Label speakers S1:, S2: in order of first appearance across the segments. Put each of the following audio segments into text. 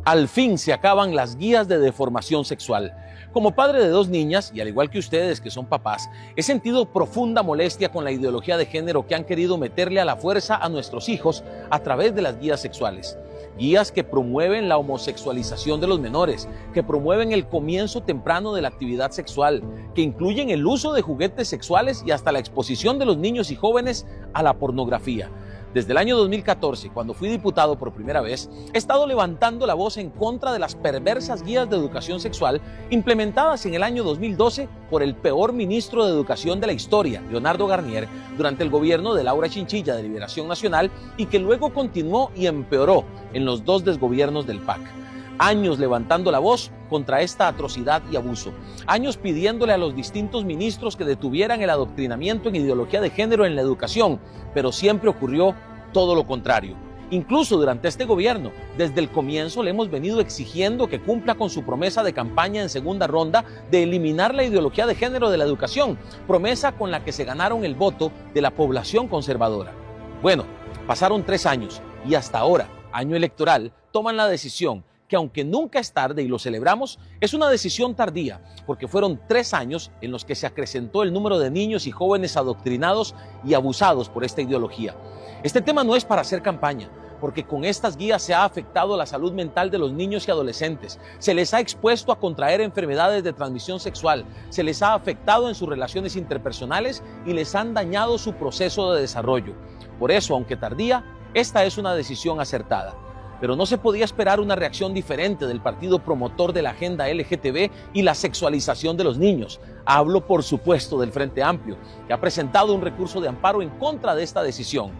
S1: Al fin se acaban las guías de deformación sexual. Como padre de 2 niñas, y al igual que ustedes que son papás, he sentido profunda molestia con la ideología de género que han querido meterle a la fuerza a nuestros hijos a través de las guías sexuales. Guías que promueven la homosexualización de los menores, que promueven el comienzo temprano de la actividad sexual, que incluyen el uso de juguetes sexuales y hasta la exposición de los niños y jóvenes a la pornografía. Desde el año 2014, cuando fui diputado por primera vez, he estado levantando la voz en contra de las perversas guías de educación sexual implementadas en el año 2012 por el peor ministro de Educación de la historia, Leonardo Garnier, durante el gobierno de Laura Chinchilla de Liberación Nacional y que luego continuó y empeoró en los 2 desgobiernos del PAC. Años levantando la voz contra esta atrocidad y abuso. Años pidiéndole a los distintos ministros que detuvieran el adoctrinamiento en ideología de género en la educación, pero siempre ocurrió todo lo contrario. Incluso durante este gobierno, desde el comienzo le hemos venido exigiendo que cumpla con su promesa de campaña en segunda ronda de eliminar la ideología de género de la educación, promesa con la que se ganaron el voto de la población conservadora. Bueno, pasaron 3 años y hasta ahora, año electoral, toman la decisión que aunque nunca es tarde y lo celebramos, es una decisión tardía, porque fueron 3 años en los que se acrecentó el número de niños y jóvenes adoctrinados y abusados por esta ideología. Este tema no es para hacer campaña, porque con estas guías se ha afectado la salud mental de los niños y adolescentes, se les ha expuesto a contraer enfermedades de transmisión sexual, se les ha afectado en sus relaciones interpersonales y les han dañado su proceso de desarrollo. Por eso, aunque tardía, esta es una decisión acertada. Pero no se podía esperar una reacción diferente del partido promotor de la agenda LGTB y la sexualización de los niños. Hablo, por supuesto, del Frente Amplio, que ha presentado un recurso de amparo en contra de esta decisión.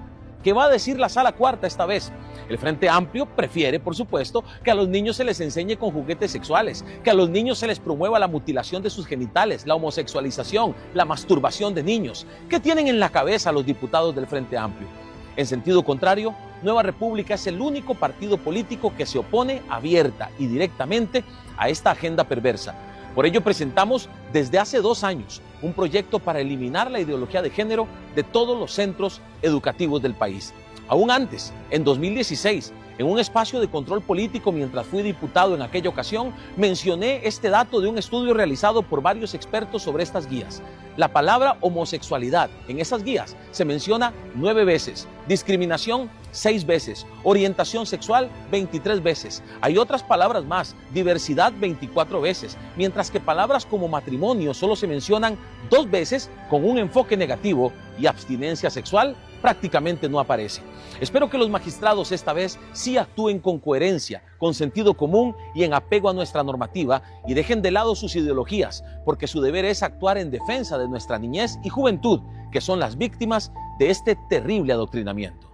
S1: ¿Qué va a decir la Sala Cuarta esta vez? El Frente Amplio prefiere, por supuesto, que a los niños se les enseñe con juguetes sexuales, que a los niños se les promueva la mutilación de sus genitales, la homosexualización, la masturbación de niños. ¿Qué tienen en la cabeza los diputados del Frente Amplio? En sentido contrario, Nueva República es el único partido político que se opone abierta y directamente a esta agenda perversa. Por ello presentamos desde hace 2 años un proyecto para eliminar la ideología de género de todos los centros educativos del país. Aún antes, en 2016, en un espacio de control político mientras fui diputado en aquella ocasión, mencioné este dato de un estudio realizado por varios expertos sobre estas guías. La palabra homosexualidad en esas guías se menciona 9 veces, discriminación 6 veces, orientación sexual 23 veces. Hay otras palabras más, diversidad 24 veces, mientras que palabras como matrimonio solo se mencionan 2 veces con un enfoque negativo y abstinencia sexual prácticamente no aparece. Espero que los magistrados esta vez sí actúen con coherencia, con sentido común y en apego a nuestra normativa y dejen de lado sus ideologías, porque su deber es actuar en defensa de nuestra niñez y juventud, que son las víctimas de este terrible adoctrinamiento.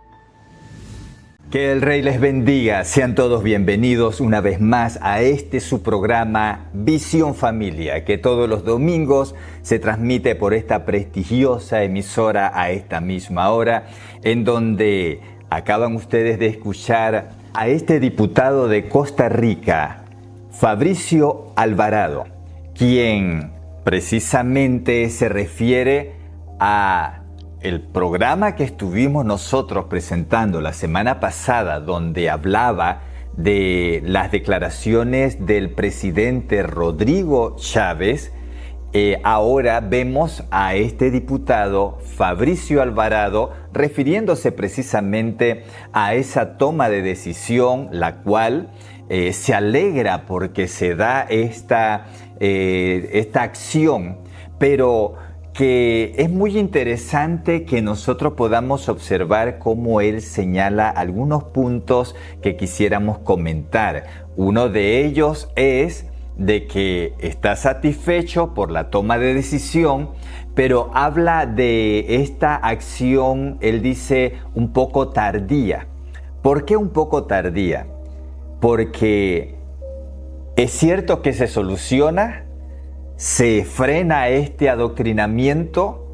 S2: Que el Rey les bendiga. Sean todos bienvenidos una vez más a su programa Visión Familia, que todos los domingos se transmite por esta prestigiosa emisora a esta misma hora, en donde acaban ustedes de escuchar a este diputado de Costa Rica, Fabricio Alvarado, quien precisamente se refiere a el programa que estuvimos nosotros presentando la semana pasada, donde hablaba de las declaraciones del presidente Rodrigo Chávez. Ahora vemos a este diputado Fabricio Alvarado refiriéndose precisamente a esa toma de decisión, la cual se alegra porque se da esta acción, pero que es muy interesante que nosotros podamos observar cómo él señala algunos puntos que quisiéramos comentar. Uno de ellos es de que está satisfecho por la toma de decisión, pero habla de esta acción, él dice, un poco tardía. ¿Por qué un poco tardía? Porque es cierto que se soluciona, se frena este adoctrinamiento,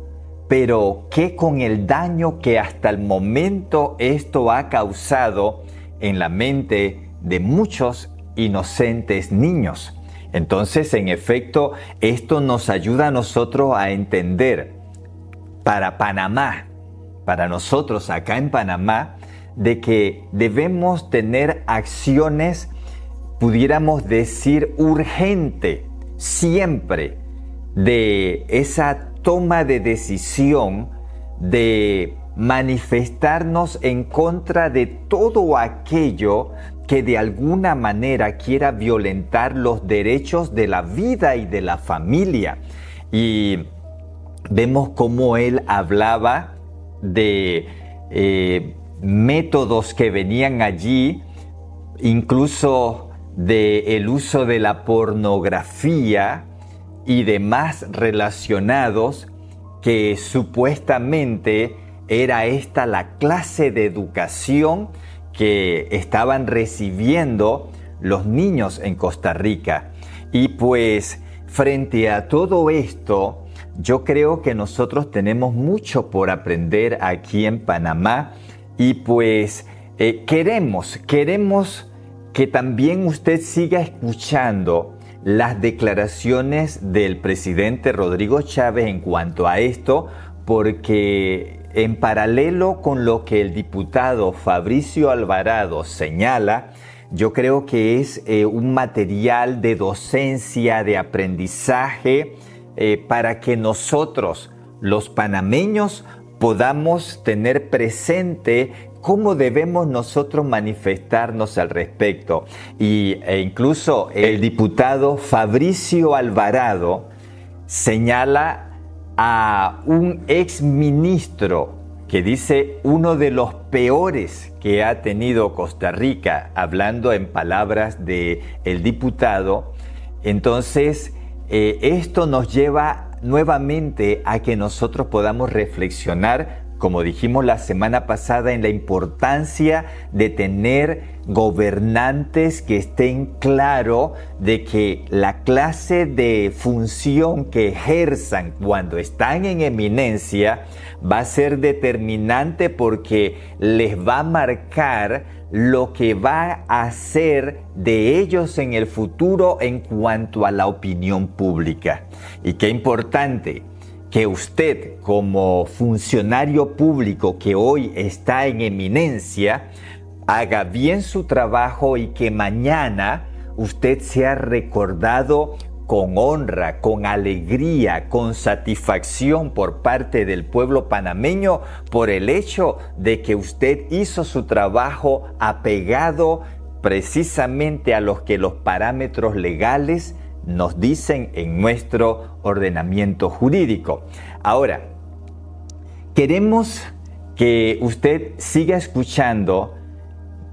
S2: pero ¿qué con el daño que hasta el momento esto ha causado en la mente de muchos inocentes niños? Entonces, en efecto, esto nos ayuda a nosotros a entender, para Panamá, para nosotros acá en Panamá, de que debemos tener acciones pudiéramos decir, urgente, siempre, de esa toma de decisión de manifestarnos en contra de todo aquello que de alguna manera quiera violentar los derechos de la vida y de la familia. Y vemos cómo él hablaba de métodos que venían allí, incluso del uso de la pornografía y demás relacionados, que supuestamente era esta la clase de educación que estaban recibiendo los niños en Costa Rica. Y pues frente a todo esto, yo creo que nosotros tenemos mucho por aprender aquí en Panamá y pues queremos que también usted siga escuchando las declaraciones del presidente Rodrigo Chávez en cuanto a esto, porque en paralelo con lo que el diputado Fabricio Alvarado señala, yo creo que es un material de docencia, de aprendizaje, para que nosotros, los panameños, podamos tener presente cómo debemos nosotros manifestarnos al respecto. E incluso el diputado Fabricio Alvarado señala a un exministro que dice uno de los peores que ha tenido Costa Rica, hablando en palabras del diputado. Entonces, esto nos lleva nuevamente a que nosotros podamos reflexionar, como dijimos la semana pasada, en la importancia de tener gobernantes que estén claros de que la clase de función que ejerzan cuando están en eminencia va a ser determinante, porque les va a marcar lo que va a hacer de ellos en el futuro en cuanto a la opinión pública. Y qué importante que usted, como funcionario público que hoy está en eminencia, haga bien su trabajo y que mañana usted sea recordado con honra, con alegría, con satisfacción por parte del pueblo panameño por el hecho de que usted hizo su trabajo apegado precisamente a los que los parámetros legales nos dicen en nuestro ordenamiento jurídico. Ahora, queremos que usted siga escuchando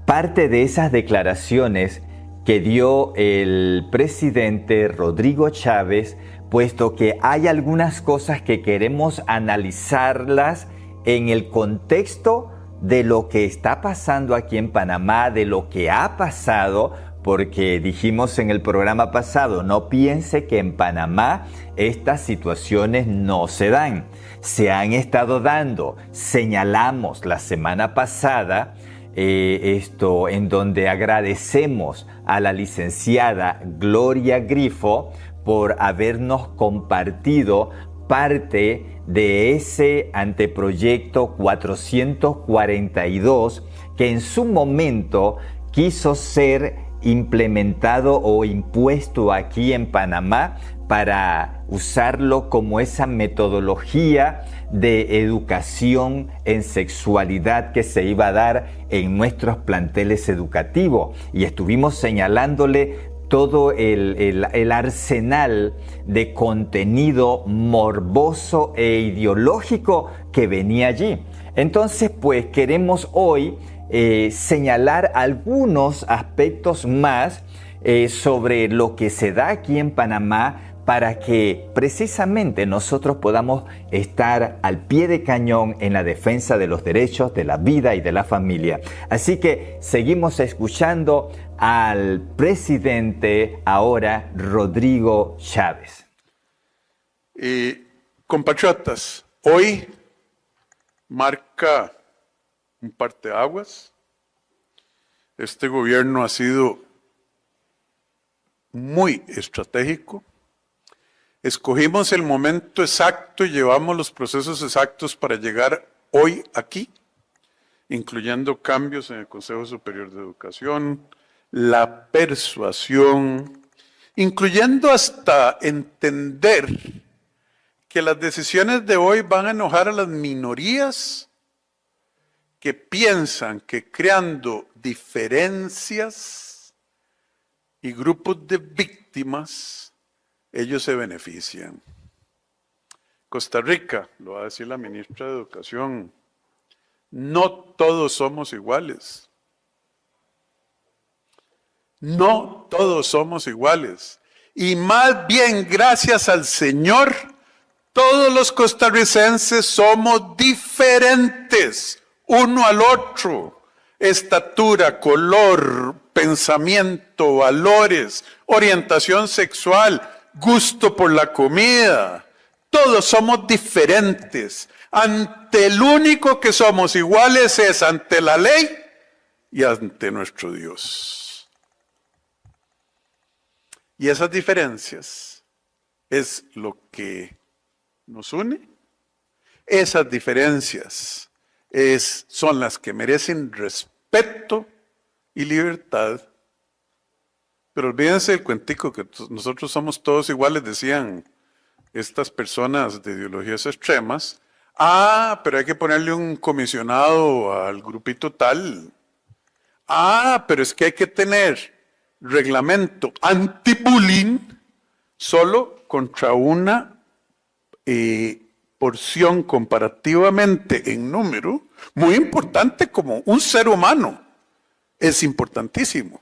S2: parte de esas declaraciones que dio el presidente Rodrigo Chávez, puesto que hay algunas cosas que queremos analizarlas en el contexto de lo que está pasando aquí en Panamá, de lo que ha pasado, porque dijimos en el programa pasado, no piense que en Panamá estas situaciones no se dan. Se han estado dando. Señalamos la semana pasada esto en donde agradecemos a la licenciada Gloria Grifo por habernos compartido parte de ese anteproyecto 442 que en su momento quiso ser implementado o impuesto aquí en Panamá para usarlo como esa metodología de educación en sexualidad que se iba a dar en nuestros planteles educativos. Y estuvimos señalándole todo el arsenal de contenido morboso e ideológico que venía allí. Entonces, pues queremos hoy señalar algunos aspectos más sobre lo que se da aquí en Panamá, para que precisamente nosotros podamos estar al pie de cañón en la defensa de los derechos, de la vida y de la familia. Así que seguimos escuchando al presidente ahora, Rodrigo Chávez.
S3: Compatriotas, hoy marca un parteaguas. Este gobierno ha sido muy estratégico. Escogimos el momento exacto y llevamos los procesos exactos para llegar hoy aquí, incluyendo cambios en el Consejo Superior de Educación, la persuasión, incluyendo hasta entender que las decisiones de hoy van a enojar a las minorías que piensan que creando diferencias y grupos de víctimas, ellos se benefician. Costa Rica, lo va a decir la ministra de Educación, no todos somos iguales. No todos somos iguales. Y más bien, gracias al Señor, todos los costarricenses somos diferentes uno al otro. Estatura, color, pensamiento, valores, orientación sexual, gusto por la comida. Todos somos diferentes. Ante el único que somos iguales es ante la ley y ante nuestro Dios. Y esas diferencias es lo que nos une. Esas diferencias son las que merecen respeto y libertad. Pero olvídense del cuentico que nosotros somos todos iguales, decían estas personas de ideologías extremas. Pero hay que ponerle un comisionado al grupito tal. Pero es que hay que tener reglamento anti-bullying solo contra una porción comparativamente en número muy importante como un ser humano. Es importantísimo.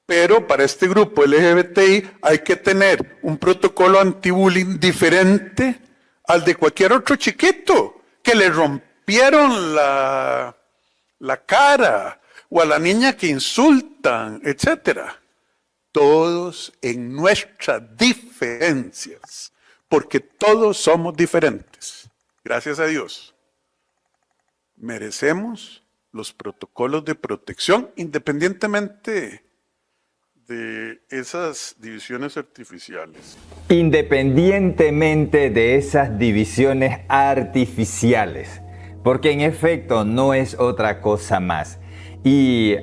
S3: Pero para este grupo LGBTI hay que tener un protocolo anti-bullying diferente al de cualquier otro chiquito que le rompieron la cara o a la niña que insultan, etcétera. Todos en nuestras diferencias, porque todos somos diferentes. Gracias a Dios. Merecemos los protocolos de protección independientemente de esas divisiones artificiales.
S2: Independientemente de esas divisiones artificiales, porque en efecto no es otra cosa más. Y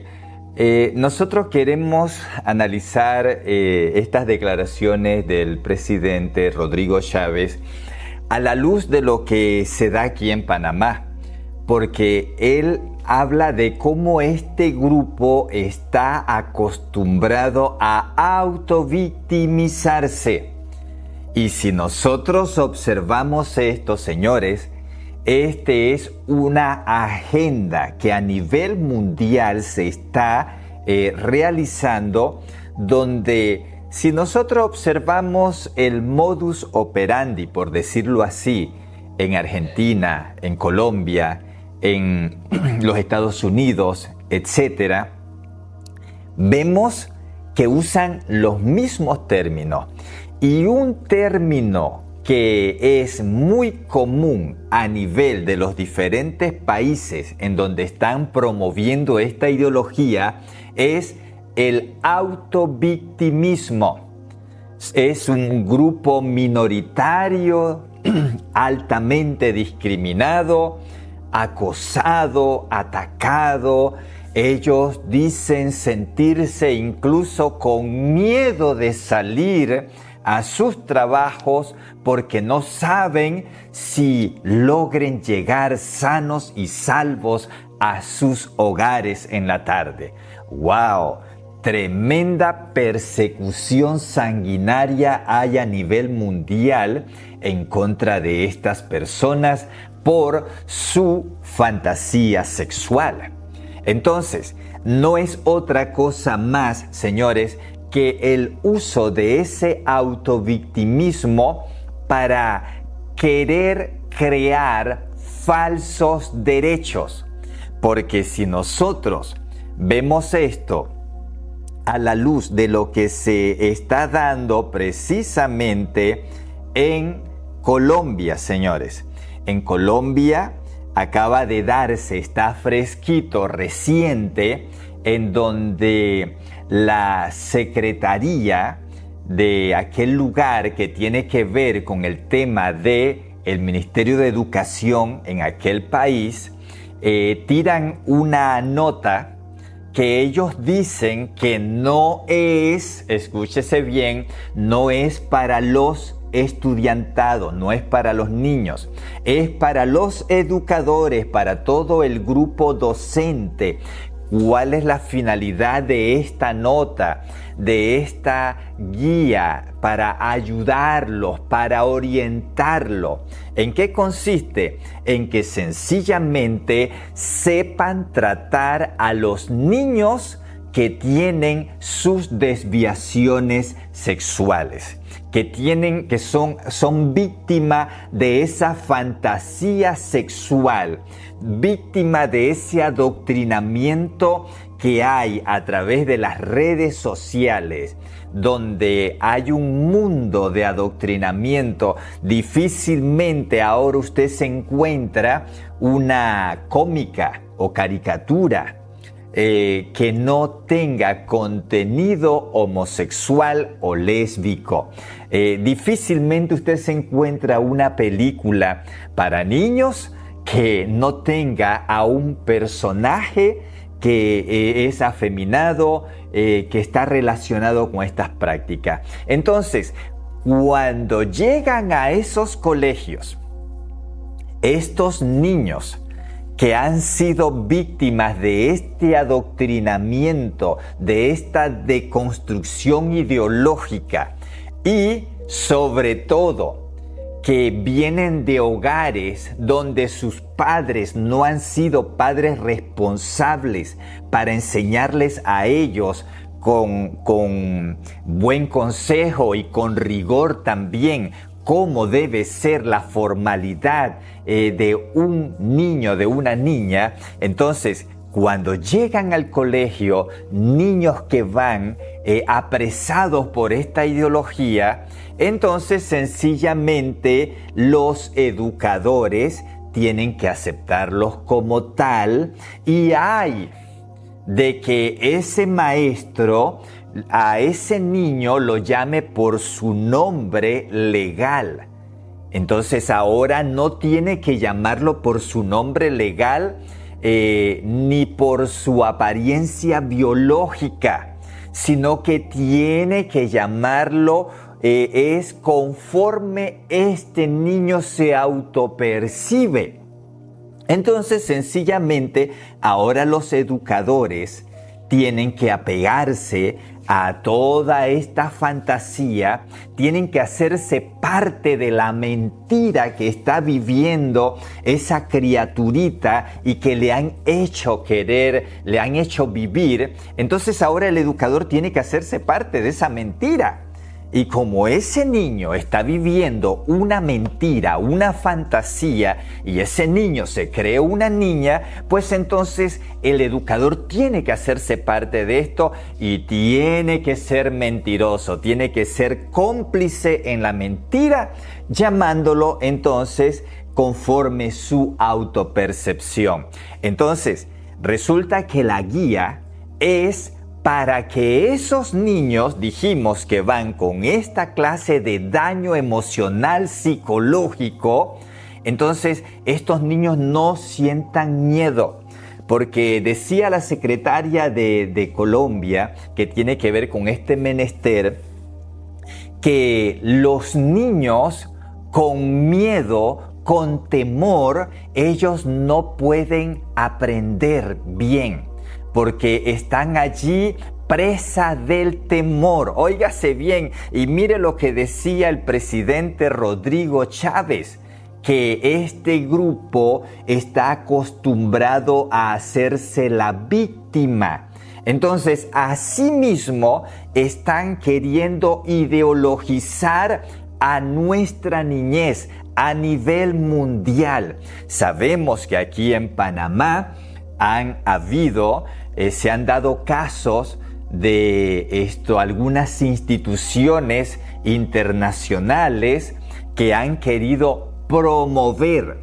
S2: nosotros queremos analizar estas declaraciones del presidente Rodrigo Chávez a la luz de lo que se da aquí en Panamá, porque él habla de cómo este grupo está acostumbrado a autovictimizarse. Y si nosotros observamos esto, señores, este es una agenda que a nivel mundial se está realizando, donde si nosotros observamos el modus operandi, por decirlo así, en Argentina, en Colombia, en los Estados Unidos, etc., vemos que usan los mismos términos. Y un término que es muy común a nivel de los diferentes países en donde están promoviendo esta ideología es el autovictimismo. Es un grupo minoritario, altamente discriminado, acosado, atacado. Ellos dicen sentirse incluso con miedo de salir a sus trabajos porque no saben si logren llegar sanos y salvos a sus hogares en la tarde. ¡Wow! Tremenda persecución sanguinaria hay a nivel mundial en contra de estas personas por su fantasía sexual. Entonces, no es otra cosa más, señores, que el uso de ese autovictimismo para querer crear falsos derechos. Porque si nosotros vemos esto a la luz de lo que se está dando precisamente en Colombia, señores. En Colombia acaba de darse, está fresquito, reciente, en donde la secretaría de aquel lugar que tiene que ver con el tema de el Ministerio de Educación en aquel país, tiran una nota que ellos dicen que no es, escúchese bien, no es para los estudiantados, no es para los niños, es para los educadores, para todo el grupo docente. ¿Cuál es la finalidad de esta nota, de esta guía para ayudarlos, para orientarlos? ¿En qué consiste? En que sencillamente sepan tratar a los niños que tienen sus desviaciones sexuales, que son víctimas de esa fantasía sexual, víctima de ese adoctrinamiento que hay a través de las redes sociales, donde hay un mundo de adoctrinamiento. Difícilmente ahora usted se encuentra una cómica o caricatura que no tenga contenido homosexual o lésbico. Difícilmente usted se encuentra una película para niños que no tenga a un personaje que es afeminado, que está relacionado con estas prácticas. Entonces, cuando llegan a esos colegios, estos niños que han sido víctimas de este adoctrinamiento, de esta deconstrucción ideológica y sobre todo que vienen de hogares donde sus padres no han sido padres responsables para enseñarles a ellos con buen consejo y con rigor también cómo debe ser la formalidad de un niño, de una niña. Entonces, cuando llegan al colegio, niños que van apresados por esta ideología, entonces sencillamente los educadores tienen que aceptarlos como tal, y hay de que ese maestro a ese niño lo llame por su nombre legal. Entonces ahora no tiene que llamarlo por su nombre legal ni por su apariencia biológica, sino que tiene que llamarlo es conforme este niño se autopercibe. Entonces sencillamente ahora los educadores tienen que apegarse a toda esta fantasía, tienen que hacerse parte de la mentira que está viviendo esa criaturita y que le han hecho querer, le han hecho vivir. Entonces ahora el educador tiene que hacerse parte de esa mentira. Y como ese niño está viviendo una mentira, una fantasía, y ese niño se cree una niña, pues entonces el educador tiene que hacerse parte de esto y tiene que ser mentiroso, tiene que ser cómplice en la mentira, llamándolo entonces conforme su autopercepción. Entonces, resulta que la guía es para que esos niños, dijimos que van con esta clase de daño emocional psicológico, entonces estos niños no sientan miedo. Porque decía la secretaria de Colombia, que tiene que ver con este menester, que los niños con miedo, con temor, ellos no pueden aprender bien, porque están allí presa del temor. Óigase bien, y mire lo que decía el presidente Rodrigo Chávez, que este grupo está acostumbrado a hacerse la víctima. Entonces, asimismo, están queriendo ideologizar a nuestra niñez a nivel mundial. Sabemos que aquí en Panamá se han dado casos de algunas instituciones internacionales que han querido promover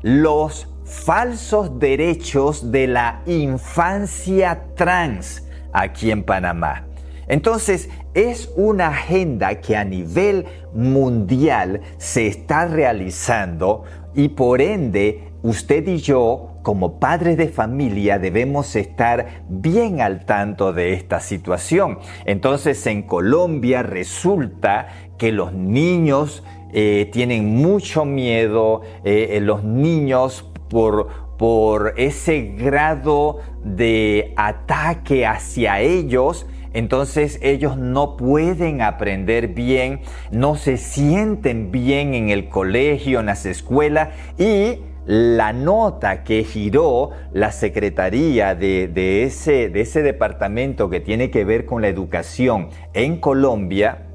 S2: los falsos derechos de la infancia trans aquí en Panamá. Entonces, es una agenda que a nivel mundial se está realizando y por ende, usted y yo, como padres de familia debemos estar bien al tanto de esta situación. Entonces, en Colombia resulta que los niños tienen mucho miedo, los niños por ese grado de ataque hacia ellos. Entonces ellos no pueden aprender bien, no se sienten bien en el colegio, en las escuelas, y la nota que giró la secretaría de ese departamento que tiene que ver con la educación en Colombia,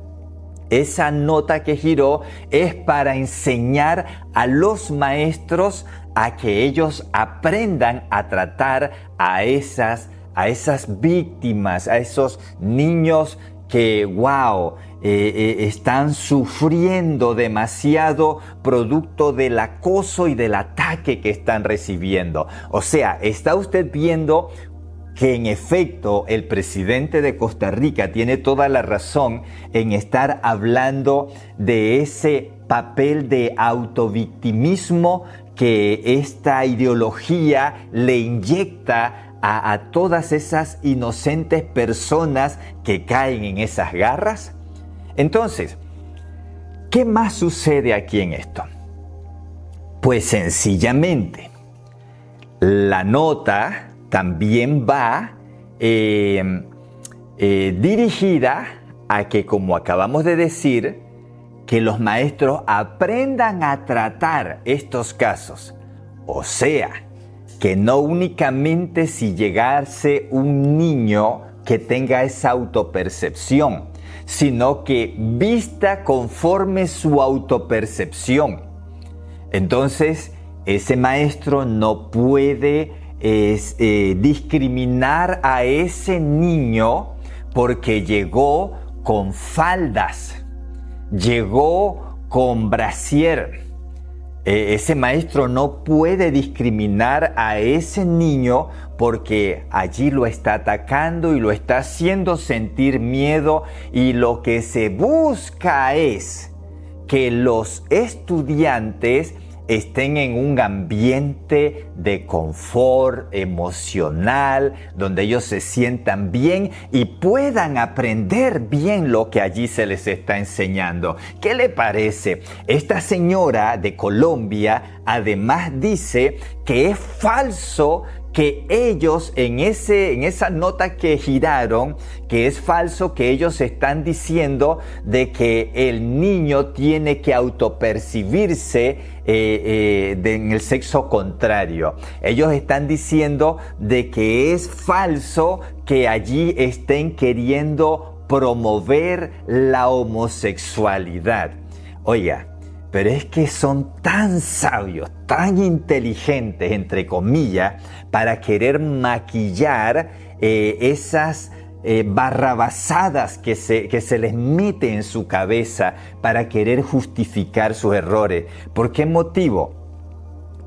S2: esa nota que giró es para enseñar a los maestros a que ellos aprendan a tratar a esas víctimas, a esos niños que, están sufriendo demasiado producto del acoso y del ataque que están recibiendo. O sea, ¿está usted viendo que en efecto el presidente de Costa Rica tiene toda la razón en estar hablando de ese papel de autovictimismo que esta ideología le inyecta a todas esas inocentes personas que caen en esas garras? Entonces, ¿qué más sucede aquí en esto? Pues sencillamente, la nota también va dirigida a que, como acabamos de decir, que los maestros aprendan a tratar estos casos. O sea, que no únicamente si llegase un niño que tenga esa autopercepción, sino que vista conforme su autopercepción. Entonces, ese maestro no puede discriminar a ese niño porque llegó con faldas, llegó con brasier. Ese maestro no puede discriminar a ese niño porque allí lo está atacando y lo está haciendo sentir miedo, y lo que se busca es que los estudiantes estén en un ambiente de confort emocional, donde ellos se sientan bien y puedan aprender bien lo que allí se les está enseñando. ¿Qué le parece? Esta señora de Colombia además dice que es falso que ellos en esa nota que giraron, que es falso que ellos están diciendo de que el niño tiene que autopercibirse en el sexo contrario. Ellos están diciendo de que es falso que allí estén queriendo promover la homosexualidad. Oiga, pero es que son tan sabios, tan inteligentes, entre comillas, para querer maquillar esas barrabasadas que se les mete en su cabeza para querer justificar sus errores. ¿Por qué motivo?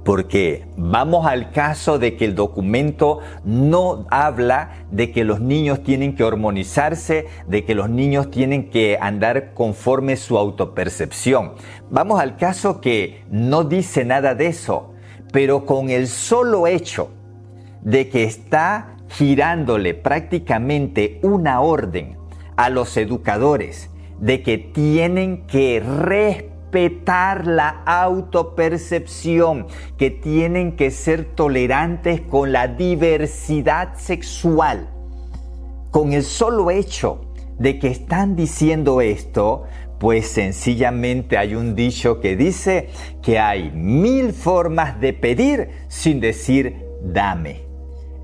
S2: Porque vamos al caso de que el documento no habla de que los niños tienen que hormonizarse, de que los niños tienen que andar conforme su autopercepción. Vamos al caso que no dice nada de eso, pero con el solo hecho de que está girándole prácticamente una orden a los educadores de que tienen que respetar la autopercepción, que tienen que ser tolerantes con la diversidad sexual. Con el solo hecho de que están diciendo esto, pues sencillamente hay un dicho que dice que hay 1000 formas de pedir sin decir dame.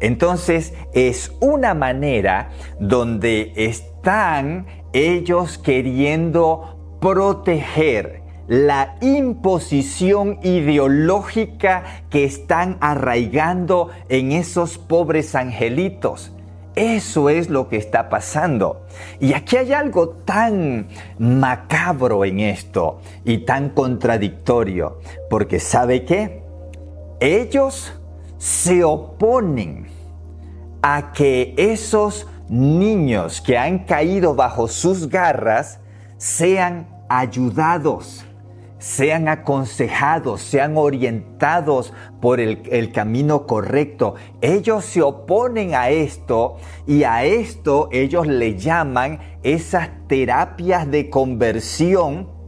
S2: Entonces es una manera donde están ellos queriendo proteger la imposición ideológica que están arraigando en esos pobres angelitos. Eso es lo que está pasando. Y aquí hay algo tan macabro en esto y tan contradictorio, porque ¿sabe qué? Ellos se oponen a que esos niños que han caído bajo sus garras sean ayudados, sean aconsejados, sean orientados por el camino correcto. Ellos se oponen a esto y a esto ellos le llaman esas terapias de conversión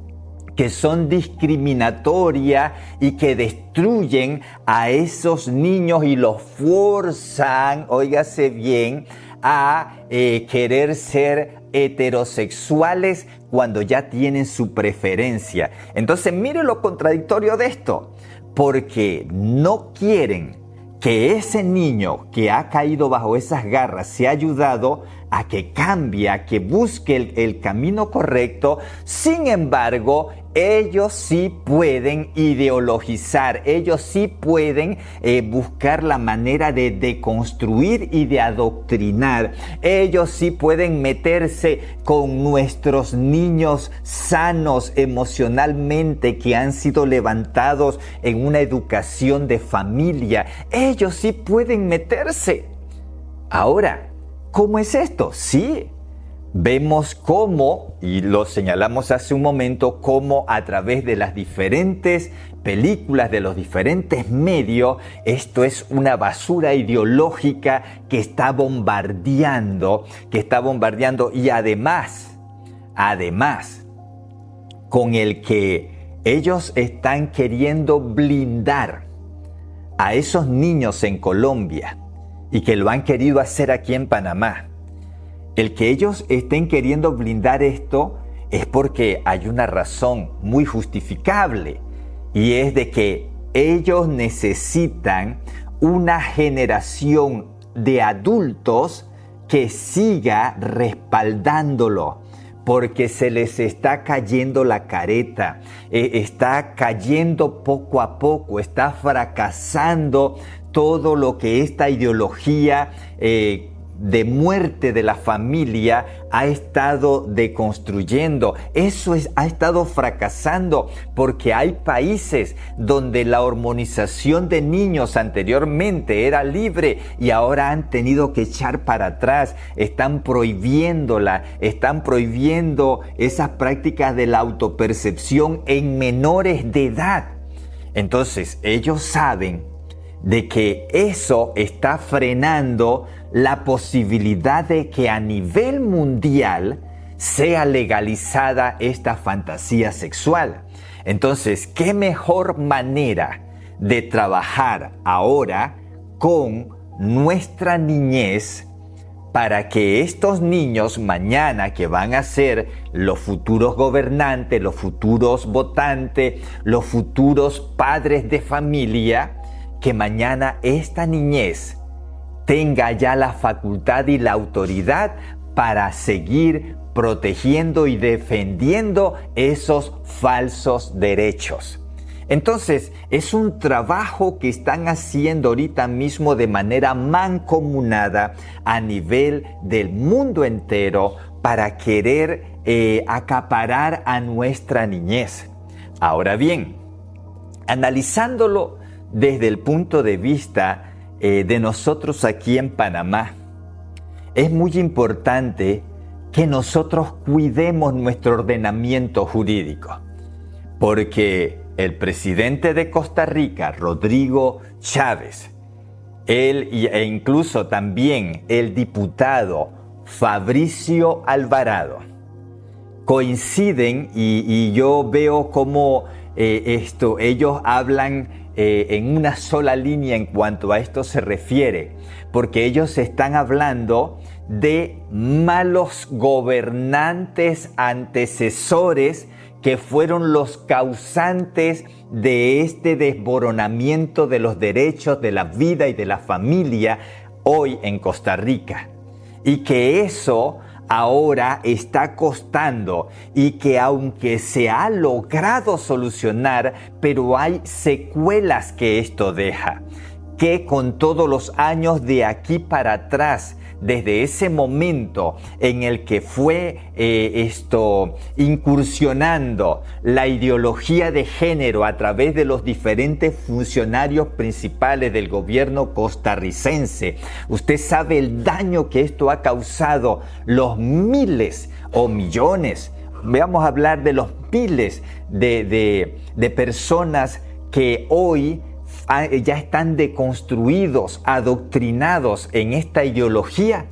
S2: que son discriminatorias y que destruyen a esos niños y los forzan, óigase bien, a querer ser heterosexuales cuando ya tienen su preferencia. Entonces, mire lo contradictorio de esto, porque no quieren que ese niño que ha caído bajo esas garras sea ayudado a que cambie, a que busque el camino correcto. Sin embargo, ellos sí pueden ideologizar, ellos sí pueden buscar la manera de deconstruir y de adoctrinar. Ellos sí pueden meterse con nuestros niños sanos emocionalmente que han sido levantados en una educación de familia. Ellos sí pueden meterse. Ahora, ¿cómo es esto? Sí, vemos cómo, y lo señalamos hace un momento, cómo a través de las diferentes películas, de los diferentes medios, esto es una basura ideológica que está bombardeando, y además, con el que ellos están queriendo blindar a esos niños en Colombia y que lo han querido hacer aquí en Panamá. El que ellos estén queriendo blindar esto es porque hay una razón muy justificable, y es de que ellos necesitan una generación de adultos que siga respaldándolo, porque se les está cayendo la careta, está cayendo poco a poco, está fracasando todo lo que esta ideología de muerte de la familia ha estado deconstruyendo. Eso ha estado fracasando, porque hay países donde la hormonización de niños anteriormente era libre y ahora han tenido que echar para atrás. Están prohibiéndola, están prohibiendo esas prácticas de la autopercepción en menores de edad. Entonces, ellos saben de que eso está frenando la posibilidad de que a nivel mundial sea legalizada esta fantasía sexual. Entonces, ¿qué mejor manera de trabajar ahora con nuestra niñez para que estos niños mañana, que van a ser los futuros gobernantes, los futuros votantes, los futuros padres de familia, que mañana esta niñez tenga ya la facultad y la autoridad para seguir protegiendo y defendiendo esos falsos derechos? Entonces, es un trabajo que están haciendo ahorita mismo de manera mancomunada a nivel del mundo entero para querer acaparar a nuestra niñez. Ahora bien, analizándolo desde el punto de vista de nosotros aquí en Panamá, es muy importante que nosotros cuidemos nuestro ordenamiento jurídico, porque el presidente de Costa Rica, Rodrigo Chávez, él e incluso también el diputado Fabricio Alvarado, coinciden y yo veo cómo ellos hablan en una sola línea en cuanto a esto se refiere, porque ellos están hablando de malos gobernantes antecesores que fueron los causantes de este desboronamiento de los derechos de la vida y de la familia hoy en Costa Rica, y que eso ahora está costando, y que aunque se ha logrado solucionar, pero hay secuelas que esto deja, que con todos los años de aquí para atrás, desde ese momento en el que fue incursionando la ideología de género a través de los diferentes funcionarios principales del gobierno costarricense, usted sabe el daño que esto ha causado, los miles o millones vamos a hablar de los miles de personas que hoy ya están deconstruidos, adoctrinados en esta ideología.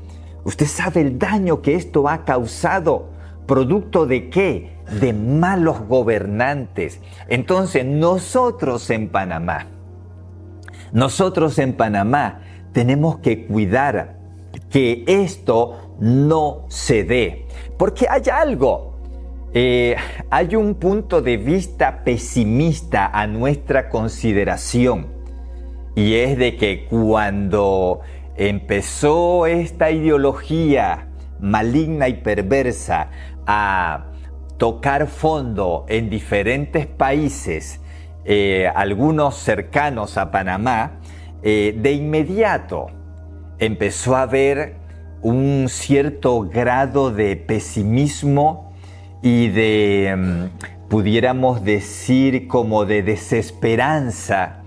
S2: Usted sabe el daño que esto ha causado. ¿Producto de qué? De malos gobernantes. Entonces, nosotros en Panamá tenemos que cuidar que esto no se dé. Porque hay algo. Hay un punto de vista pesimista a nuestra consideración, y es de que cuando empezó esta ideología maligna y perversa a tocar fondo en diferentes países, algunos cercanos a Panamá, de inmediato empezó a haber un cierto grado de pesimismo y de, pudiéramos decir, como de desesperanza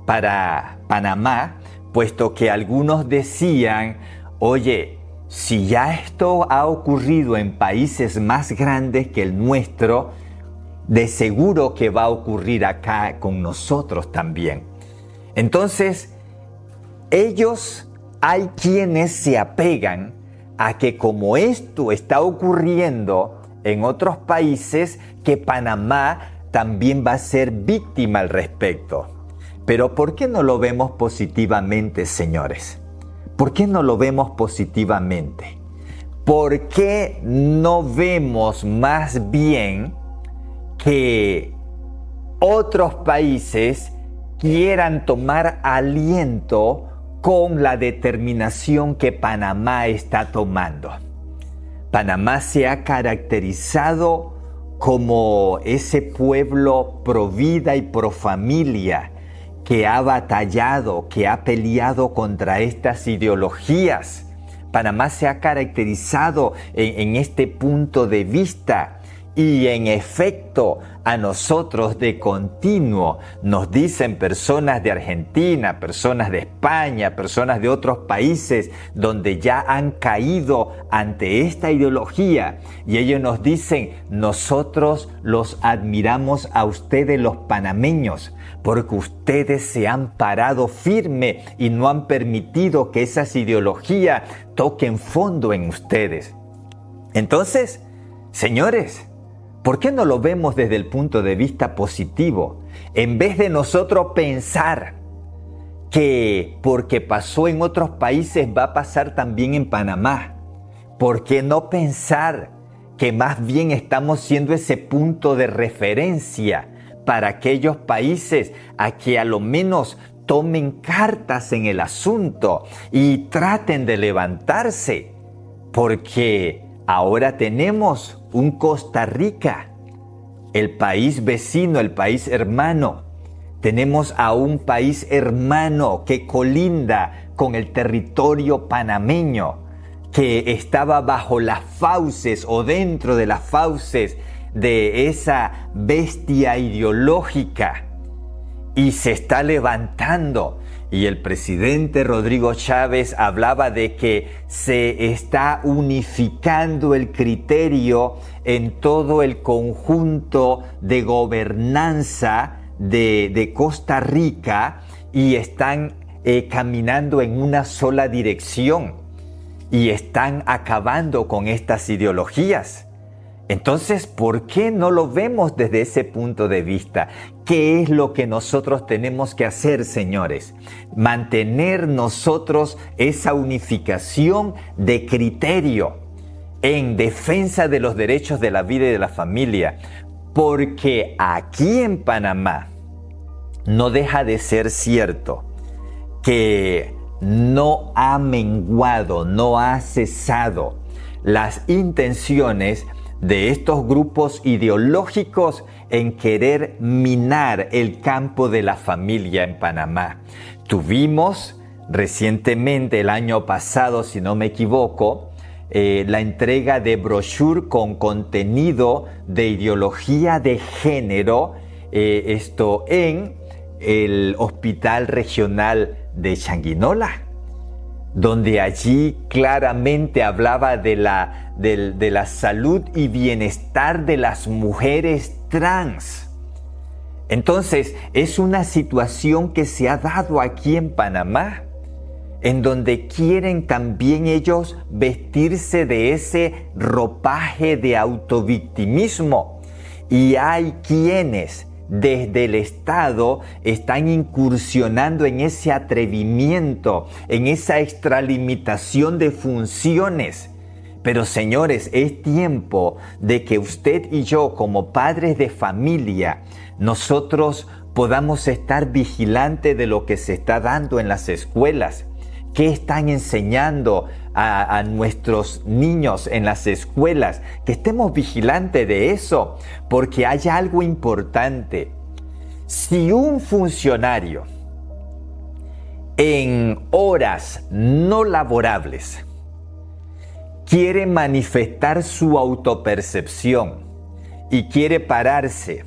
S2: para Panamá, puesto que algunos decían, oye, si ya esto ha ocurrido en países más grandes que el nuestro, de seguro que va a ocurrir acá con nosotros también. Entonces, hay quienes se apegan a que como esto está ocurriendo en otros países, que Panamá también va a ser víctima al respecto. Pero ¿por qué no lo vemos positivamente, señores? ¿Por qué no lo vemos positivamente? ¿Por qué no vemos más bien que otros países quieran tomar aliento con la determinación que Panamá está tomando? Panamá se ha caracterizado como ese pueblo pro vida y pro familia que ha batallado, que ha peleado contra estas ideologías. Panamá se ha caracterizado en este punto de vista. Y en efecto, a nosotros de continuo nos dicen personas de Argentina, personas de España, personas de otros países donde ya han caído ante esta ideología, y ellos nos dicen, nosotros los admiramos a ustedes los panameños, porque ustedes se han parado firme y no han permitido que esas ideologías toquen fondo en ustedes. Entonces, señores, ¿por qué no lo vemos desde el punto de vista positivo? En vez de nosotros pensar que porque pasó en otros países va a pasar también en Panamá. ¿Por qué no pensar que más bien estamos siendo ese punto de referencia para aquellos países a que a lo menos tomen cartas en el asunto y traten de levantarse? Porque ahora tenemos un Costa Rica, el país vecino, el país hermano. Tenemos a un país hermano que colinda con el territorio panameño, que estaba bajo las fauces o dentro de las fauces de esa bestia ideológica, y se está levantando. Y el presidente Rodrigo Chávez hablaba de que se está unificando el criterio en todo el conjunto de gobernanza de Costa Rica, y están caminando en una sola dirección y están acabando con estas ideologías. Entonces, ¿por qué no lo vemos desde ese punto de vista? ¿Qué es lo que nosotros tenemos que hacer, señores? Mantener nosotros esa unificación de criterio en defensa de los derechos de la vida y de la familia. Porque aquí en Panamá no deja de ser cierto que no ha menguado, no ha cesado las intenciones de estos grupos ideológicos en querer minar el campo de la familia en Panamá. Tuvimos recientemente, el año pasado, si no me equivoco, la entrega de brochure con contenido de ideología de género, esto en el Hospital Regional de Changuinola. donde allí claramente hablaba de la salud y bienestar de las mujeres trans. Entonces, es una situación que se ha dado aquí en Panamá, en donde quieren también ellos vestirse de ese ropaje de autovictimismo. Y hay quienes desde el Estado están incursionando en ese atrevimiento, en esa extralimitación de funciones. Pero señores, es tiempo de que usted y yo, como padres de familia, nosotros podamos estar vigilantes de lo que se está dando en las escuelas. ¿Qué están enseñando a nuestros niños en las escuelas? Que estemos vigilantes de eso, porque hay algo importante. Si un funcionario en horas no laborables quiere manifestar su autopercepción y quiere pararse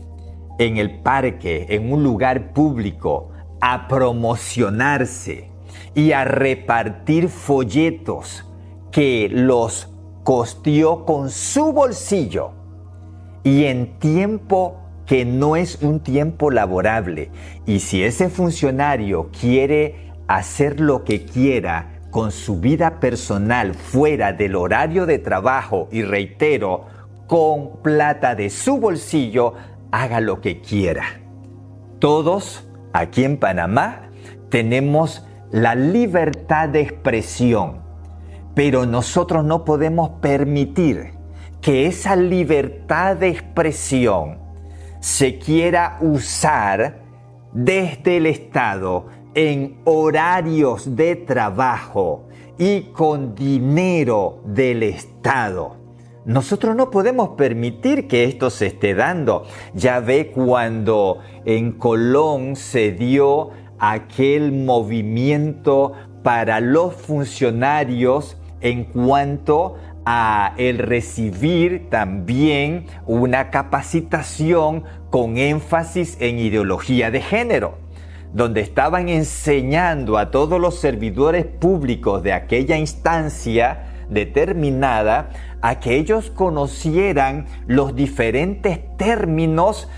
S2: en el parque, en un lugar público, a promocionarse y a repartir folletos que los costeó con su bolsillo y en tiempo que no es un tiempo laborable, y si ese funcionario quiere hacer lo que quiera con su vida personal fuera del horario de trabajo, y reitero, con plata de su bolsillo, haga lo que quiera. Todos aquí en Panamá tenemos la libertad de expresión, pero nosotros no podemos permitir que esa libertad de expresión se quiera usar desde el Estado en horarios de trabajo y con dinero del Estado. Nosotros no podemos permitir que esto se esté dando. Ya ve cuando en Colón se dio aquel movimiento para los funcionarios en cuanto a el recibir también una capacitación con énfasis en ideología de género, donde estaban enseñando a todos los servidores públicos de aquella instancia determinada a que ellos conocieran los diferentes términos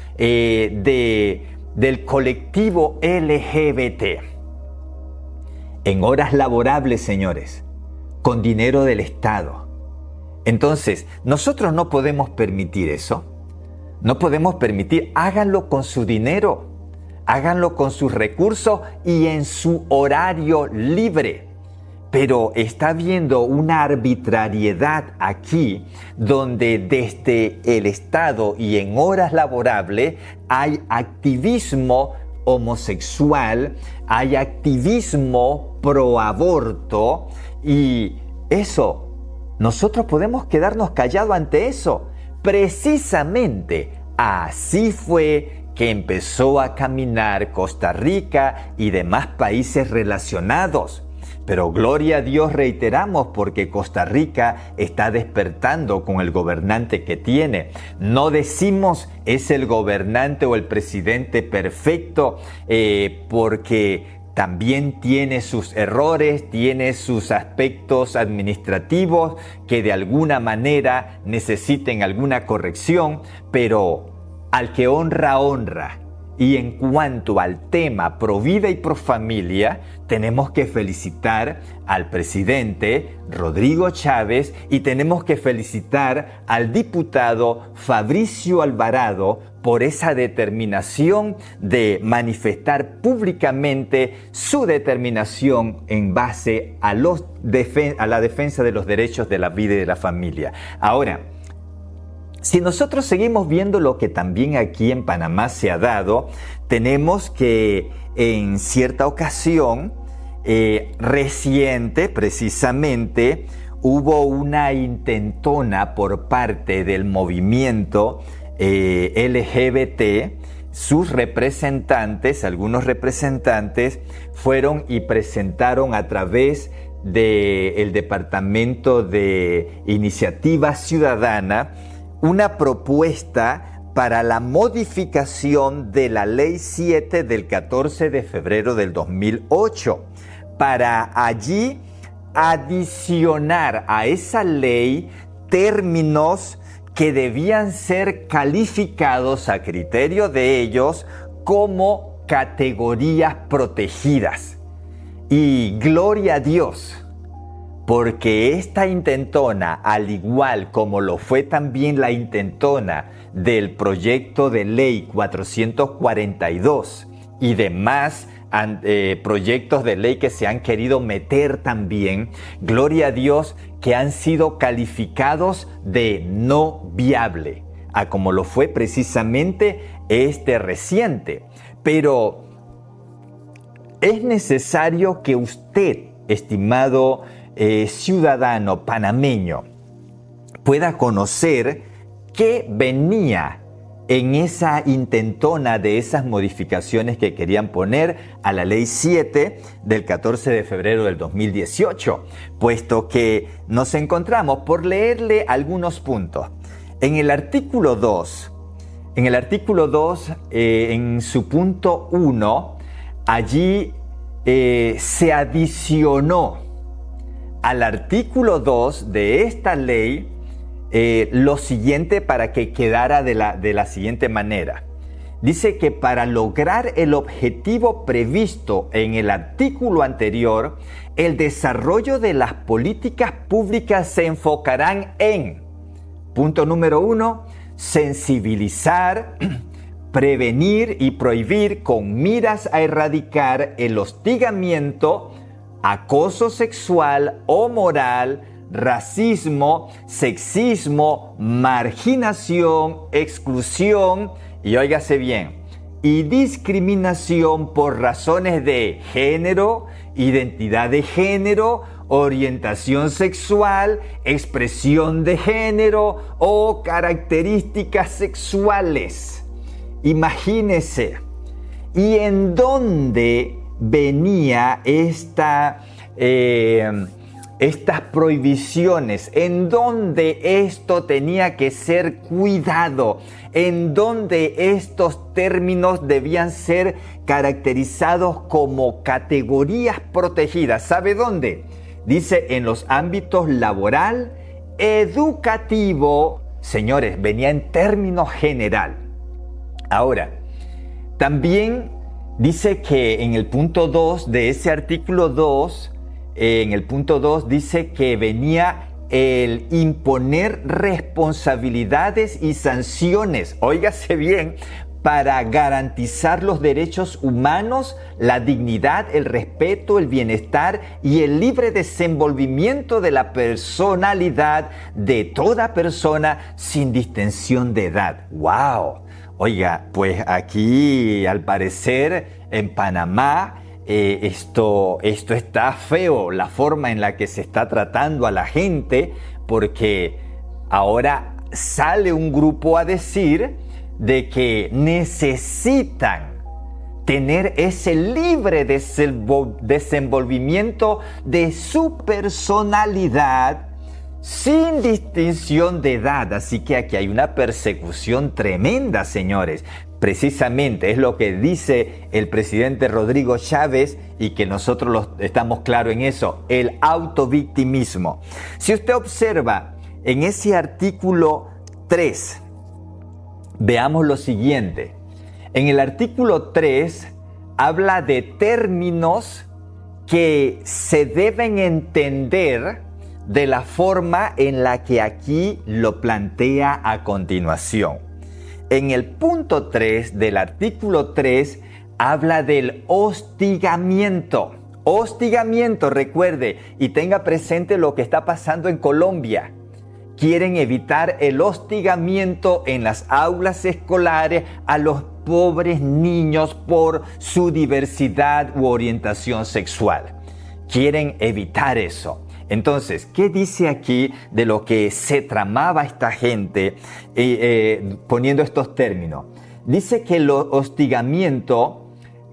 S2: del colectivo LGBT. En horas laborables, señores, con dinero del Estado. Entonces, nosotros no podemos permitir eso. No podemos permitir, háganlo con su dinero, háganlo con sus recursos y en su horario libre. Pero está habiendo una arbitrariedad aquí donde desde el Estado y en horas laborables hay activismo homosexual, hay activismo pro aborto, y eso, nosotros podemos quedarnos callados ante eso. Precisamente así fue que empezó a caminar Costa Rica y demás países relacionados. Pero gloria a Dios, reiteramos, porque Costa Rica está despertando con el gobernante que tiene. No decimos es el gobernante o el presidente perfecto, porque también tiene sus errores, tiene sus aspectos administrativos que de alguna manera necesiten alguna corrección, pero al que honra, honra. Y en cuanto al tema pro vida y pro familia, tenemos que felicitar al presidente Rodrigo Chávez y tenemos que felicitar al diputado Fabricio Alvarado por esa determinación de manifestar públicamente su determinación en base a la defensa de los derechos de la vida y de la familia. Ahora, si nosotros seguimos viendo lo que también aquí en Panamá se ha dado, tenemos que en cierta ocasión reciente, precisamente, hubo una intentona por parte del movimiento LGBT. Sus representantes, algunos representantes, fueron y presentaron a través del Departamento de Iniciativa Ciudadana una propuesta para la modificación de la Ley 7 del 14 de febrero del 2008, para allí adicionar a esa ley términos que debían ser calificados a criterio de ellos como categorías protegidas. Y gloria a Dios, porque esta intentona, al igual como lo fue también la intentona del proyecto de ley 442 y demás proyectos de ley que se han querido meter también, gloria a Dios, que han sido calificados de no viable, a como lo fue precisamente este reciente. Pero es necesario que usted, estimado ciudadano panameño, pueda conocer qué venía en esa intentona de esas modificaciones que querían poner a la Ley 7 del 14 de febrero del 2018, puesto que nos encontramos, por leerle algunos puntos, en el artículo 2, en su punto 1, allí se adicionó al artículo 2 de esta ley lo siguiente para que quedara de la siguiente manera. Dice que para lograr el objetivo previsto en el artículo anterior, el desarrollo de las políticas públicas se enfocarán en, punto número 1, sensibilizar, prevenir y prohibir con miras a erradicar el hostigamiento, acoso sexual o moral, racismo, sexismo, marginación, exclusión y óigase bien, y discriminación por razones de género, identidad de género, orientación sexual, expresión de género o características sexuales. Imagínese. ¿Y en dónde venía estas prohibiciones? ¿En dónde esto tenía que ser cuidado? ¿En dónde estos términos debían ser caracterizados como categorías protegidas? ¿Sabe dónde? Dice en los ámbitos laboral, educativo. Señores, venía en términos general. Ahora, también dice que en el punto 2 de ese artículo 2, en el punto 2 dice que venía el imponer responsabilidades y sanciones, óigase bien, para garantizar los derechos humanos, la dignidad, el respeto, el bienestar y el libre desenvolvimiento de la personalidad de toda persona sin distinción de edad. ¡Wow! Oiga, pues aquí al parecer en Panamá esto está feo, la forma en la que se está tratando a la gente, porque ahora sale un grupo a decir de que necesitan tener ese libre desenvolvimiento de su personalidad sin distinción de edad. Así que aquí hay una persecución tremenda, señores. Precisamente es lo que dice el presidente Rodrigo Chávez y que nosotros estamos claros en eso, el autovictimismo. Si usted observa en ese artículo 3, veamos lo siguiente. En el artículo 3 habla de términos que se deben entender de la forma en la que aquí lo plantea a continuación. En el punto 3 del artículo 3 habla del hostigamiento. Hostigamiento, recuerde, y tenga presente lo que está pasando en Colombia. Quieren evitar el hostigamiento en las aulas escolares a los pobres niños por su diversidad u orientación sexual. Quieren evitar eso. Entonces, ¿qué dice aquí de lo que se tramaba esta gente poniendo estos términos? Dice que el hostigamiento,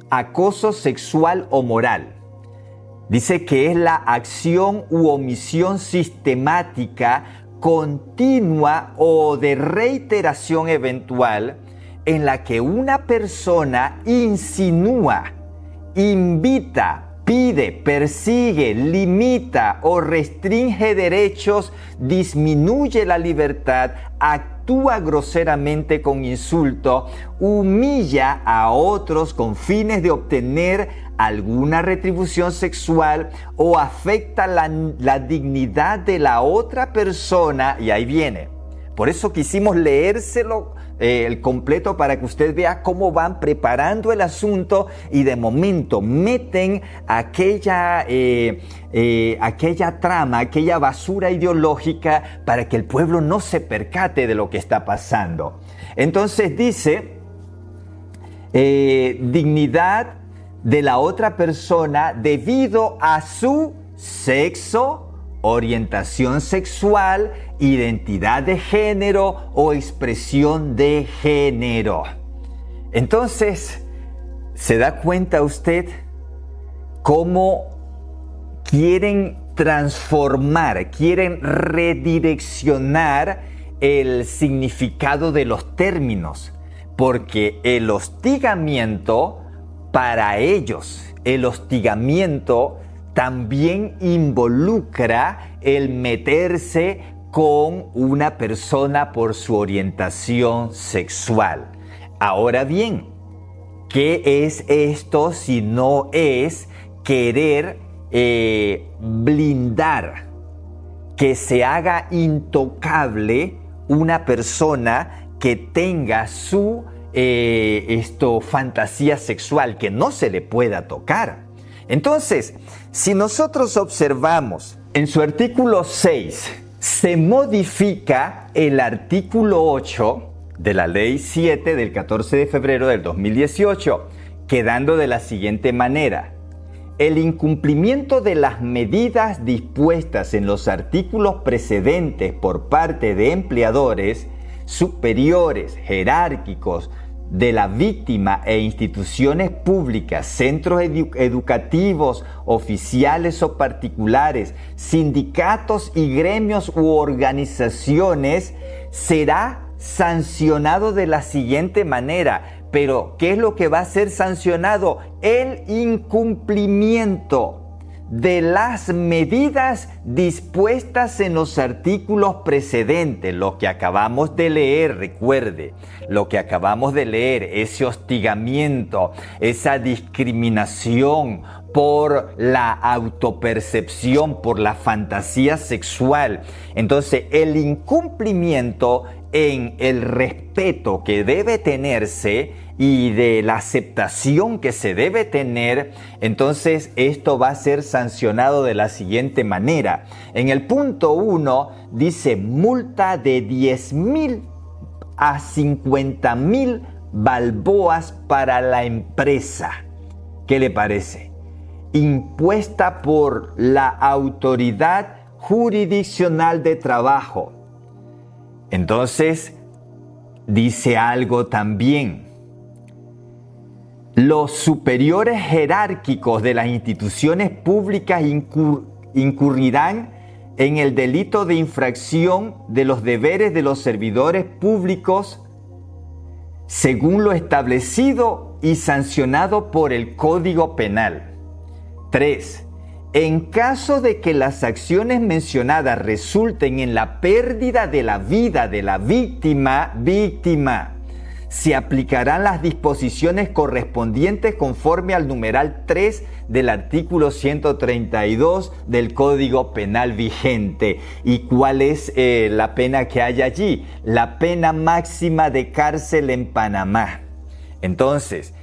S2: acoso sexual o moral, dice que es la acción u omisión sistemática, continua o de reiteración eventual en la que una persona insinúa, invita pide, persigue, limita o restringe derechos, disminuye la libertad, actúa groseramente con insulto, humilla a otros con fines de obtener alguna retribución sexual o afecta la dignidad de la otra persona, y ahí viene. Por eso quisimos leérselo el completo para que usted vea cómo van preparando el asunto y de momento meten aquella trama, aquella basura ideológica para que el pueblo no se percate de lo que está pasando. Entonces dice, dignidad de la otra persona debido a su sexo, orientación sexual, identidad de género o expresión de género. Entonces, ¿se da cuenta usted cómo quieren transformar, quieren redireccionar el significado de los términos? Porque el hostigamiento, para ellos, el hostigamiento también involucra el meterse con una persona por su orientación sexual. Ahora bien, ¿qué es esto si no es querer blindar, que se haga intocable una persona que tenga su fantasía sexual, que no se le pueda tocar? Entonces, si nosotros observamos en su artículo 6, se modifica el artículo 8 de la Ley 7 del 14 de febrero del 2018, quedando de la siguiente manera: el incumplimiento de las medidas dispuestas en los artículos precedentes por parte de empleadores, superiores, jerárquicos, de la víctima e instituciones públicas, centros educativos, oficiales o particulares, sindicatos y gremios u organizaciones, será sancionado de la siguiente manera. Pero, ¿qué es lo que va a ser sancionado? El incumplimiento de las medidas dispuestas en los artículos precedentes, lo que acabamos de leer, recuerde, lo que acabamos de leer, ese hostigamiento, esa discriminación por la autopercepción, por la fantasía sexual. Entonces, el incumplimiento en el respeto que debe tenerse y de la aceptación que se debe tener, entonces esto va a ser sancionado de la siguiente manera. En el punto 1 dice multa de 10,000 a 50,000 balboas para la empresa. ¿Qué le parece? Impuesta por la autoridad jurisdiccional de trabajo. Entonces, dice algo también. Los superiores jerárquicos de las instituciones públicas incurrirán en el delito de infracción de los deberes de los servidores públicos según lo establecido y sancionado por el Código Penal. 3. En caso de que las acciones mencionadas resulten en la pérdida de la vida de la víctima, se aplicarán las disposiciones correspondientes conforme al numeral 3 del artículo 132 del Código Penal vigente. ¿Y cuál es la pena que hay allí? La pena máxima de cárcel en Panamá. Entonces,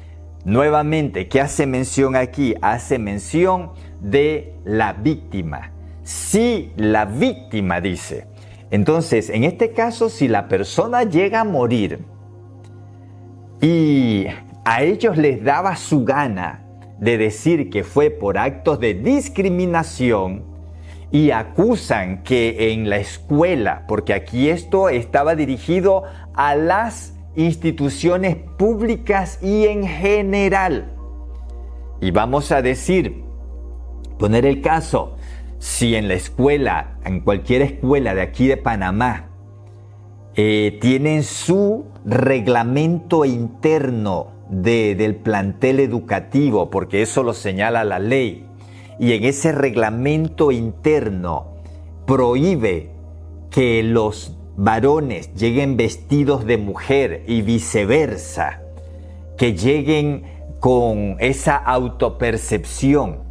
S2: nuevamente, ¿qué hace mención aquí? Hace mención de la víctima. Si la víctima dice, entonces, en este caso, si la persona llega a morir y a ellos les daba su gana de decir que fue por actos de discriminación y acusan que en la escuela, porque aquí esto estaba dirigido a las instituciones públicas y en general. Y vamos a decir, poner el caso, si en la escuela, en cualquier escuela de aquí de Panamá, tienen su reglamento interno del plantel educativo, porque eso lo señala la ley. y en ese reglamento interno prohíbe que los varones lleguen vestidos de mujer y viceversa, que lleguen con esa autopercepción.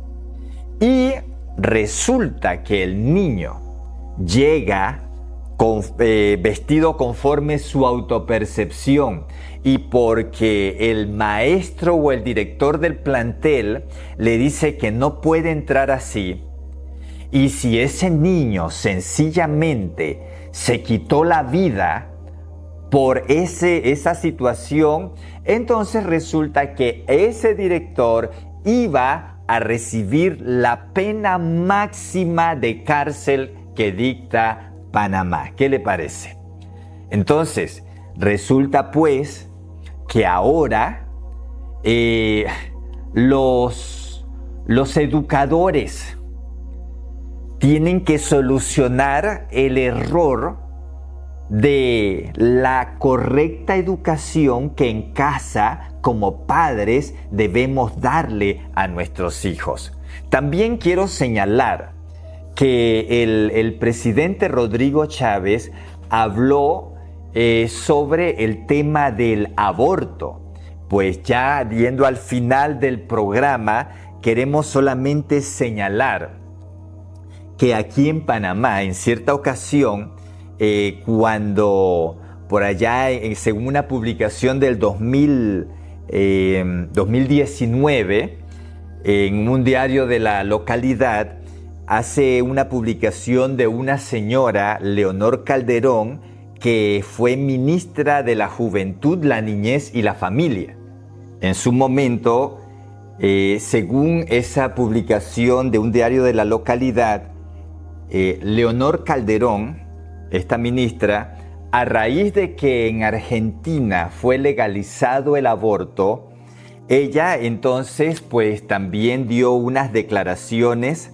S2: Y resulta que el niño llega vestido conforme su autopercepción, y porque el maestro o el director del plantel le dice que no puede entrar así, y si ese niño sencillamente se quitó la vida por esa situación, entonces resulta que ese director iba a recibir la pena máxima de cárcel que dicta Panamá. ¿Qué le parece? Entonces, resulta pues que ahora los educadores tienen que solucionar el error de la correcta educación que en casa, como padres, debemos darle a nuestros hijos. También quiero señalar que el presidente Rodrigo Chávez habló sobre el tema del aborto. Pues ya yendo al final del programa, queremos solamente señalar que aquí en Panamá, en cierta ocasión, cuando por allá, según una publicación del 2019, en un diario de la localidad, hace una publicación de una señora, Leonor Calderón, que fue ministra de la Juventud, la Niñez y la Familia. En su momento, según esa publicación de un diario de la localidad, Leonor Calderón, esta ministra, a raíz de que en Argentina fue legalizado el aborto, ella entonces pues también dio unas declaraciones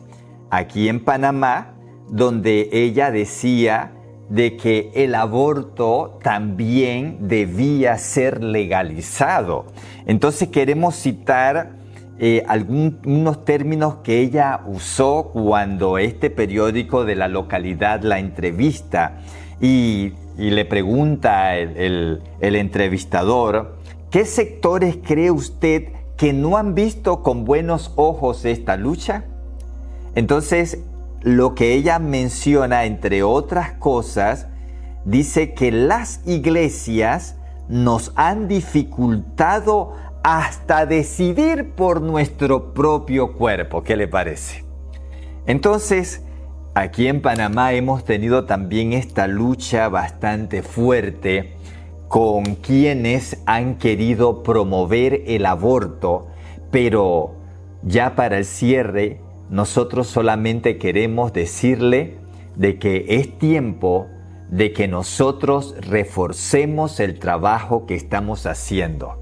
S2: aquí en Panamá, donde ella decía de que el aborto también debía ser legalizado. Entonces queremos citar unos términos que ella usó cuando este periódico de la localidad la entrevista, y le pregunta el entrevistador: ¿qué sectores cree usted que no han visto con buenos ojos esta lucha? Entonces, lo que ella menciona, entre otras cosas, dice que las iglesias nos han dificultado hasta decidir por nuestro propio cuerpo. ¿Qué le parece? Entonces, aquí en Panamá hemos tenido también esta lucha bastante fuerte con quienes han querido promover el aborto, pero ya para el cierre, nosotros solamente queremos decirle de que es tiempo de que nosotros reforcemos el trabajo que estamos haciendo.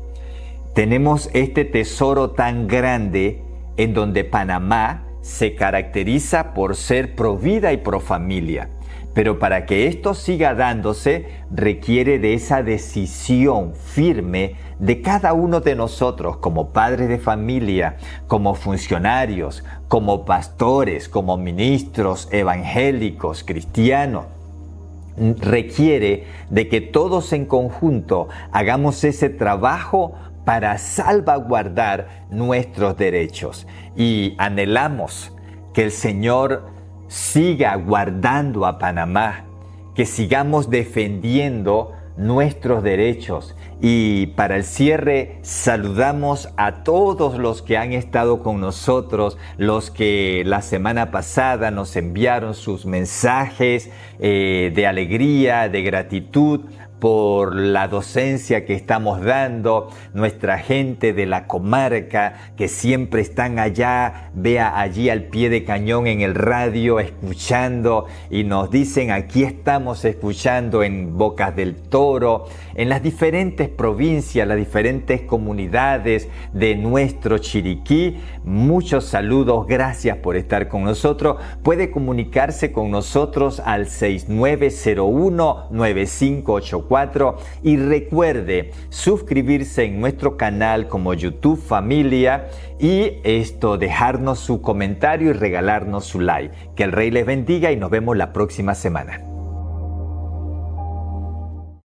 S2: Tenemos este tesoro tan grande en donde Panamá se caracteriza por ser pro vida y pro familia. Pero para que esto siga dándose, requiere de esa decisión firme de cada uno de nosotros como padres de familia, como funcionarios, como pastores, como ministros evangélicos, cristianos. Requiere de que todos en conjunto hagamos ese trabajo para salvaguardar nuestros derechos. Y anhelamos que el Señor siga guardando a Panamá, que sigamos defendiendo nuestros derechos. Y para el cierre, saludamos a todos los que han estado con nosotros, los que la semana pasada nos enviaron sus mensajes de alegría, de gratitud por la docencia que estamos dando, nuestra gente de la comarca que siempre están allá, vea allí al pie de cañón en el radio escuchando, y nos dicen: aquí estamos escuchando en Bocas del Toro, en las diferentes provincias, las diferentes comunidades de nuestro Chiriquí. Muchos saludos, gracias por estar con nosotros. Puede comunicarse con nosotros al 6901-9584. 844 y recuerde suscribirse en nuestro canal como YouTube Familia y dejarnos su comentario y regalarnos su like. Que el Rey les bendiga y nos vemos la próxima semana.